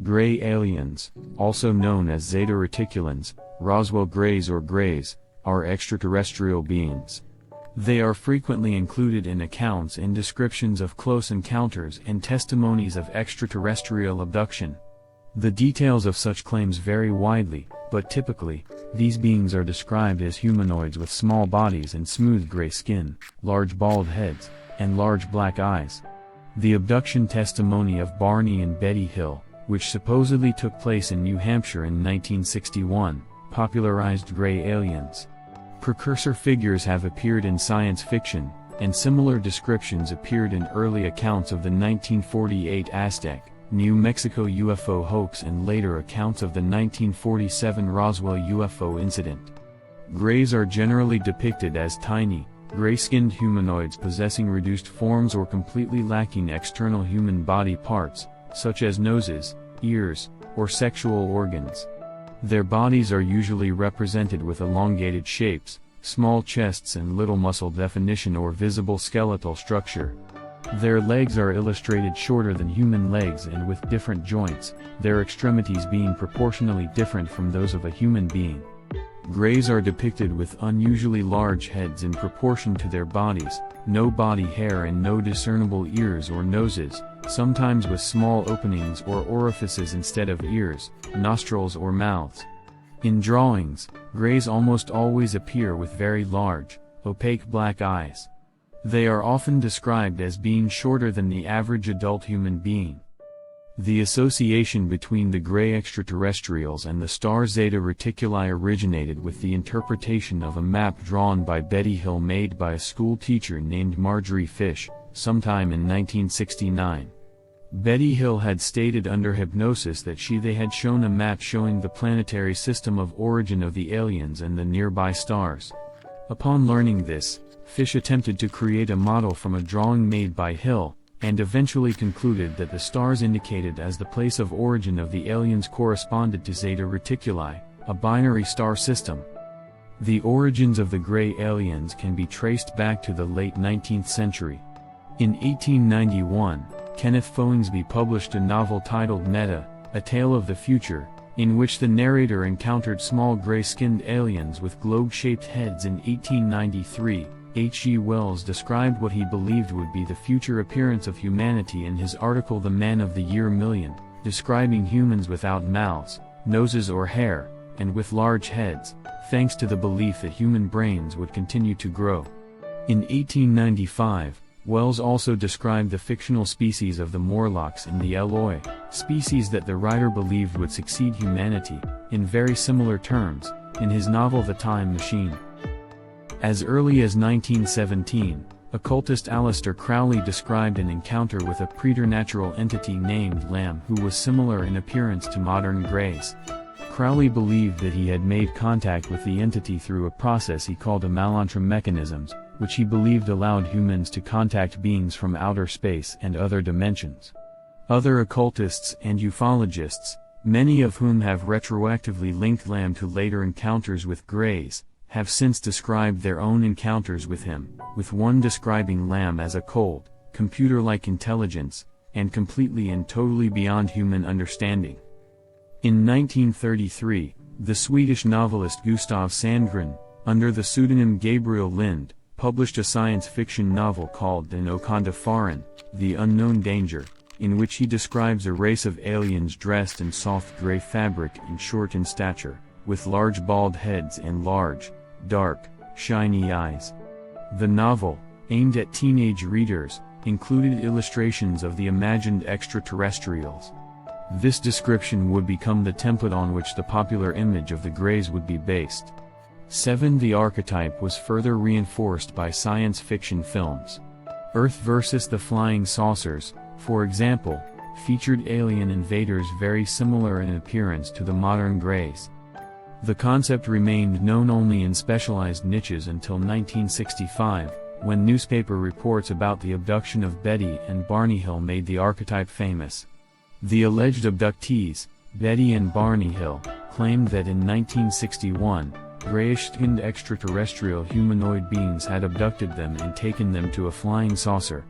Gray aliens, also known as Zeta Reticulans, Roswell Grays or Grays, are extraterrestrial beings. They are frequently included in accounts and descriptions of close encounters and testimonies of extraterrestrial abduction. The details of such claims vary widely, but typically, these beings are described as humanoids with small bodies and smooth gray skin, large bald heads, and large black eyes. The abduction testimony of Barney and Betty Hill, which supposedly took place in New Hampshire in 1961, popularized gray aliens. Precursor figures have appeared in science fiction, and similar descriptions appeared in early accounts of the 1948 Aztec, New Mexico UFO hoax and later accounts of the 1947 Roswell UFO incident. Grays are generally depicted as tiny, gray-skinned humanoids possessing reduced forms or completely lacking external human body parts, such as noses, ears, or sexual organs. Their bodies are usually represented with elongated shapes, small chests and little muscle definition or visible skeletal structure. Their legs are illustrated shorter than human legs and with different joints, their extremities being proportionally different from those of a human being. Grays are depicted with unusually large heads in proportion to their bodies, no body hair and no discernible ears or noses, sometimes with small openings or orifices instead of ears, nostrils or mouths. In drawings, grays almost always appear with very large, opaque black eyes. They are often described as being shorter than the average adult human being. The association between the gray extraterrestrials and the star Zeta Reticuli originated with the interpretation of a map drawn by Betty Hill made by a school teacher named Marjorie Fish, sometime in 1969. Betty Hill had stated under hypnosis that they had shown a map showing the planetary system of origin of the aliens and the nearby stars. Upon learning this, Fish attempted to create a model from a drawing made by Hill, and eventually concluded that the stars indicated as the place of origin of the aliens corresponded to Zeta Reticuli, a binary star system. The origins of the gray aliens can be traced back to the late 19th century. In 1891, Kenneth Follansbee published a novel titled Meta, A Tale of the Future, in which the narrator encountered small gray-skinned aliens with globe-shaped heads. In 1893, H.G. Wells described what he believed would be the future appearance of humanity in his article The Man of the Year Million, describing humans without mouths, noses or hair, and with large heads, thanks to the belief that human brains would continue to grow. In 1895, Wells also described the fictional species of the Morlocks in the Eloi, species that the writer believed would succeed humanity, in very similar terms, in his novel The Time Machine. As early as 1917, occultist Aleister Crowley described an encounter with a preternatural entity named Lamb who was similar in appearance to modern Greys. Crowley believed that he had made contact with the entity through a process he called Amalantrum mechanisms, which he believed allowed humans to contact beings from outer space and other dimensions. Other occultists and ufologists, many of whom have retroactively linked Lamb to later encounters with Greys, have since described their own encounters with him, with one describing Lamb as a cold, computer-like intelligence, and completely and totally beyond human understanding. In 1933, the Swedish novelist Gustav Sandgren, under the pseudonym Gabriel Lind, published a science fiction novel called Den Okända Faren, The Unknown Danger, in which he describes a race of aliens dressed in soft gray fabric and short in stature, with large bald heads and large, dark, shiny eyes. The novel, aimed at teenage readers, included illustrations of the imagined extraterrestrials. This description would become the template on which the popular image of the Greys would be based. 7. The archetype was further reinforced by science fiction films. Earth vs. the Flying Saucers, for example, featured alien invaders very similar in appearance to the modern Greys. The concept remained known only in specialized niches until 1965, when newspaper reports about the abduction of Betty and Barney Hill made the archetype famous. The alleged abductees, Betty and Barney Hill, claimed that in 1961, grayish-skinned extraterrestrial humanoid beings had abducted them and taken them to a flying saucer.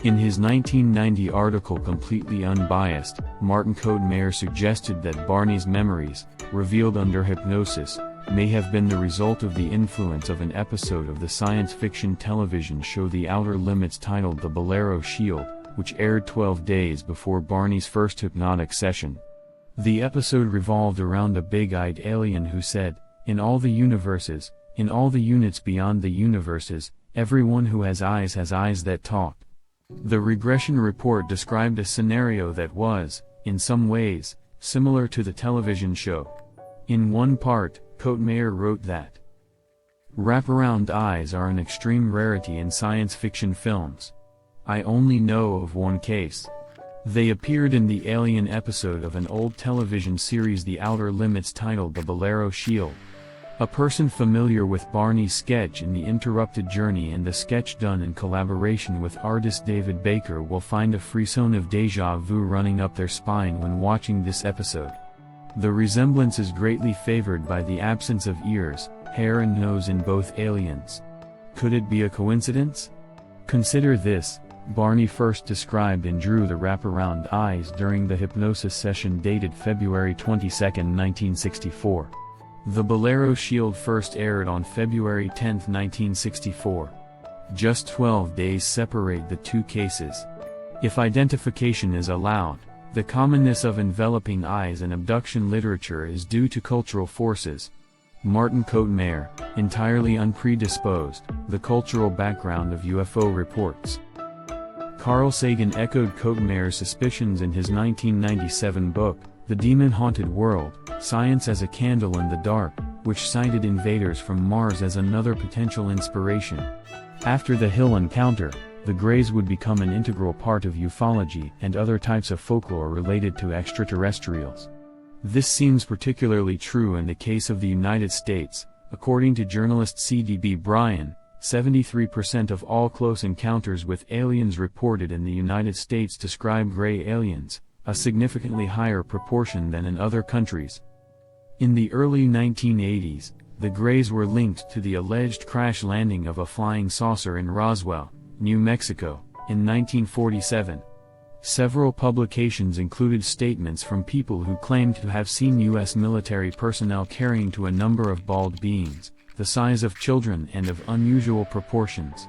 In his 1990 article Completely Unbiased, Martin Cote-Mayor suggested that Barney's memories, revealed under hypnosis, may have been the result of the influence of an episode of the science fiction television show The Outer Limits titled The Bolero Shield, which aired 12 days before Barney's first hypnotic session. The episode revolved around a big-eyed alien who said, "In all the universes, in all the units beyond the universes, everyone who has eyes that talk." The regression report described a scenario that was, in some ways, similar to the television show. In one part, Cote-Mayor wrote that wraparound eyes are an extreme rarity in science fiction films. I only know of one case. They appeared in the alien episode of an old television series The Outer Limits titled The Bolero Shield. A person familiar with Barney's sketch in The Interrupted Journey and the sketch done in collaboration with artist David Baker will find a frisson of déjà vu running up their spine when watching this episode. The resemblance is greatly favored by the absence of ears, hair and nose in both aliens. Could it be a coincidence? Consider this: Barney first described and drew the wraparound eyes during the hypnosis session dated February 22, 1964. The Bolero Shield first aired on February 10, 1964. Just 12 days separate the two cases. If identification is allowed, the commonness of enveloping eyes in abduction literature is due to cultural forces. Martin Cote-Mayor, entirely unpredisposed, the cultural background of UFO reports. Carl Sagan echoed Cote-Mayor's suspicions in his 1997 book, The Demon-Haunted World, Science as a Candle in the Dark, which cited invaders from Mars as another potential inspiration. After the Hill encounter, the Greys would become an integral part of ufology and other types of folklore related to extraterrestrials. This seems particularly true in the case of the United States. According to journalist C.D.B. Bryan, 73% of all close encounters with aliens reported in the United States describe gray aliens, a significantly higher proportion than in other countries. In the early 1980s, the Greys were linked to the alleged crash landing of a flying saucer in Roswell, New Mexico, in 1947. Several publications included statements from people who claimed to have seen U.S. military personnel carrying to a number of bald beings, the size of children and of unusual proportions.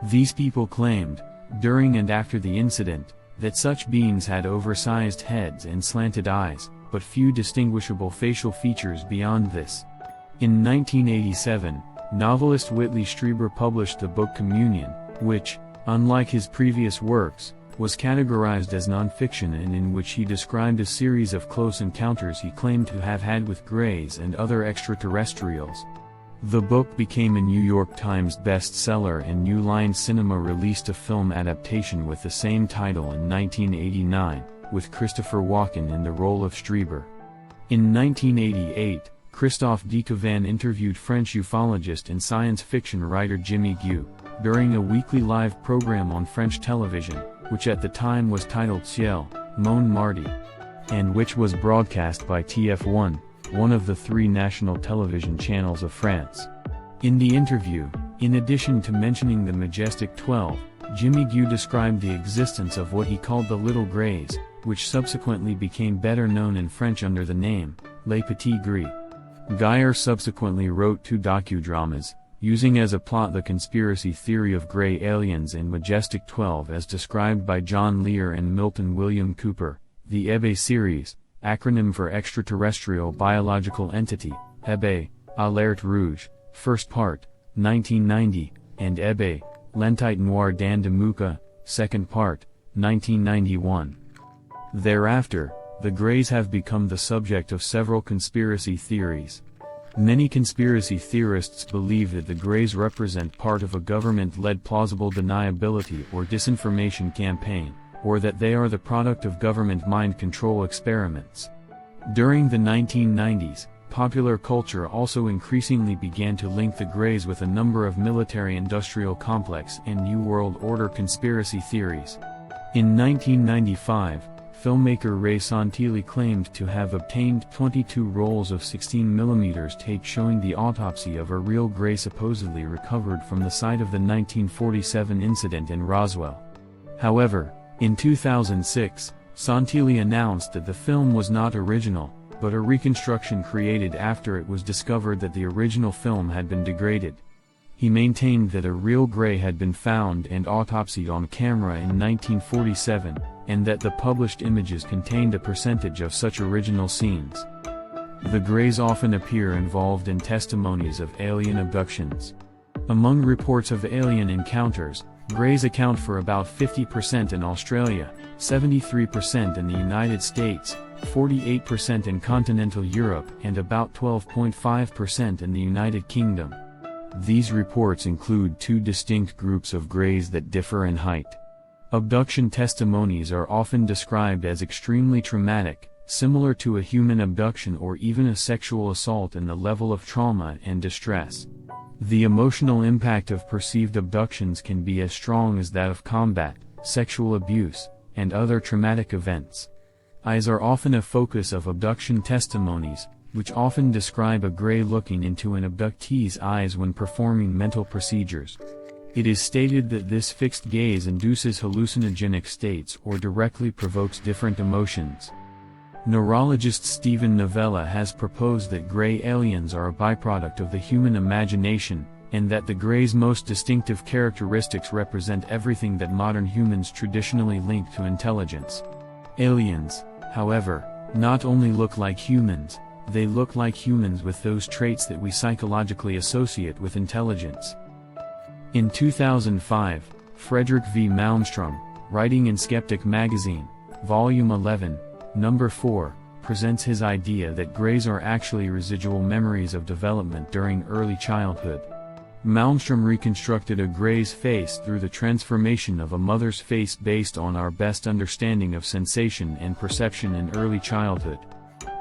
These people claimed, during and after the incident, that such beings had oversized heads and slanted eyes, but few distinguishable facial features beyond this. In 1987, novelist Whitley Strieber published the book Communion, which, unlike his previous works, was categorized as nonfiction and in which he described a series of close encounters he claimed to have had with Greys and other extraterrestrials. The book became a New York Times bestseller, and New Line Cinema released a film adaptation with the same title in 1989, with Christopher Walken in the role of Strieber. In 1988, Christophe de Cavan interviewed French ufologist and science fiction writer Jimmy Gu during a weekly live program on French television, which at the time was titled Ciel, Mon Mardi, and which was broadcast by TF1, one of the three national television channels of France. In the interview, in addition to mentioning the Majestic 12, Jimmy Gu described the existence of what he called the Little Greys, which subsequently became better known in French under the name, Les Petits Gris. Geyer subsequently wrote two docudramas, using as a plot the conspiracy theory of gray aliens in Majestic 12 as described by John Lear and Milton William Cooper, the EBE series, acronym for Extraterrestrial Biological Entity, EBE, Alerte Rouge, first part, 1990, and EBE, L'Entité Noire d'Andamuka, second part, 1991. Thereafter, the Greys have become the subject of several conspiracy theories. Many conspiracy theorists believe that the Greys represent part of a government-led plausible deniability or disinformation campaign, or that they are the product of government mind control experiments. During the 1990s, popular culture also increasingly began to link the Greys with a number of military-industrial complex and New World Order conspiracy theories. In 1995, filmmaker Ray Santilli claimed to have obtained 22 rolls of 16mm tape showing the autopsy of a real Grey supposedly recovered from the site of the 1947 incident in Roswell. However, in 2006, Santilli announced that the film was not original, but a reconstruction created after it was discovered that the original film had been degraded. He maintained that a real gray had been found and autopsied on camera in 1947, and that the published images contained a percentage of such original scenes. The Grays often appear involved in testimonies of alien abductions. Among reports of alien encounters, Grays account for about 50% in Australia, 73% in the United States, 48% in continental Europe, and about 12.5% in the United Kingdom. These reports include two distinct groups of Grays that differ in height. Abduction testimonies are often described as extremely traumatic, similar to a human abduction or even a sexual assault in the level of trauma and distress. The emotional impact of perceived abductions can be as strong as that of combat, sexual abuse, and other traumatic events. Eyes are often a focus of abduction testimonies, which often describe a gray looking into an abductee's eyes when performing mental procedures. It is stated that this fixed gaze induces hallucinogenic states or directly provokes different emotions. Neurologist Stephen Novella has proposed that gray aliens are a byproduct of the human imagination, and that the Grays' most distinctive characteristics represent everything that modern humans traditionally link to intelligence. Aliens, however, not only look like humans, they look like humans with those traits that we psychologically associate with intelligence. In 2005, Frederick V. Malmstrom, writing in Skeptic magazine, Volume 11, Number 4, presents his idea that Grays are actually residual memories of development during early childhood. Malmstrom reconstructed a Gray's face through the transformation of a mother's face based on our best understanding of sensation and perception in early childhood.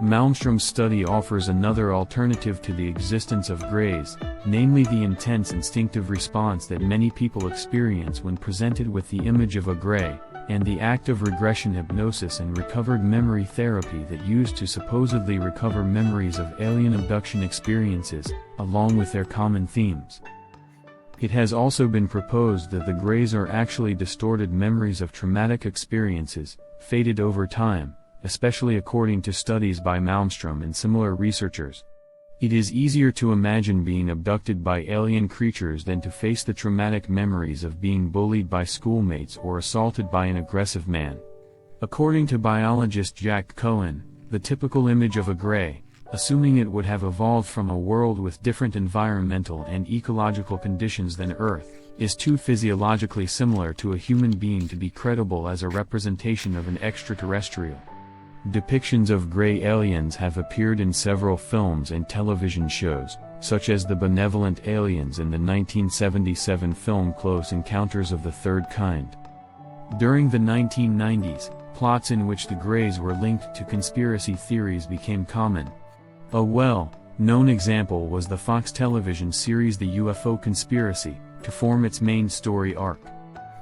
Malmstrom's study offers another alternative to the existence of Grays, namely the intense instinctive response that many people experience when presented with the image of a Gray, and the active regression hypnosis and recovered memory therapy that used to supposedly recover memories of alien abduction experiences, along with their common themes. It has also been proposed that the Grays are actually distorted memories of traumatic experiences, faded over time, especially according to studies by Malmstrom and similar researchers. It is easier to imagine being abducted by alien creatures than to face the traumatic memories of being bullied by schoolmates or assaulted by an aggressive man. According to biologist Jack Cohen, the typical image of a Gray, assuming it would have evolved from a world with different environmental and ecological conditions than Earth, is too physiologically similar to a human being to be credible as a representation of an extraterrestrial. Depictions of gray aliens have appeared in several films and television shows, such as The Benevolent Aliens in the 1977 film Close Encounters of the Third Kind. During the 1990s, plots in which the Grays were linked to conspiracy theories became common. A well-known example was the Fox television series The UFO Conspiracy, to form its main story arc.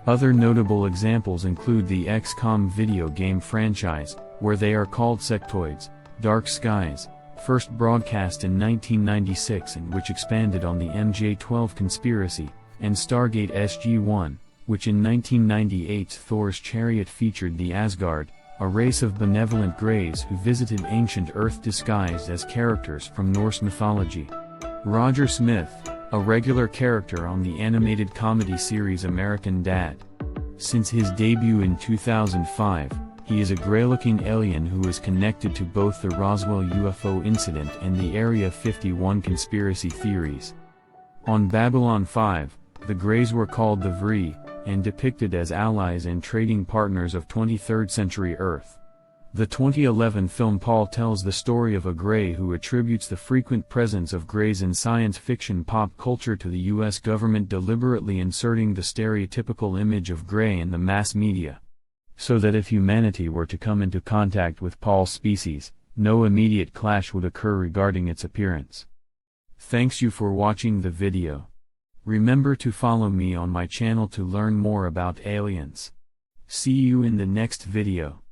Other notable examples include the XCOM video game franchise, where they are called sectoids, Dark Skies, first broadcast in 1996 and which expanded on the MJ-12 conspiracy, and Stargate SG-1, which in 1998's Thor's Chariot featured the Asgard, a race of benevolent Greys who visited ancient Earth disguised as characters from Norse mythology. Roger Smith, a regular character on the animated comedy series American Dad. Since his debut in 2005, he is a gray-looking alien who is connected to both the Roswell UFO incident and the Area 51 conspiracy theories. On Babylon 5, the Greys were called the Vree, and depicted as allies and trading partners of 23rd century Earth. The 2011 film Paul tells the story of a Gray who attributes the frequent presence of Greys in science fiction pop culture to the U.S. government deliberately inserting the stereotypical image of Gray in the mass media, so that if humanity were to come into contact with Paul's species, no immediate clash would occur regarding its appearance. Thanks you for watching the video. Remember to follow me on my channel to learn more about aliens. See you in the next video.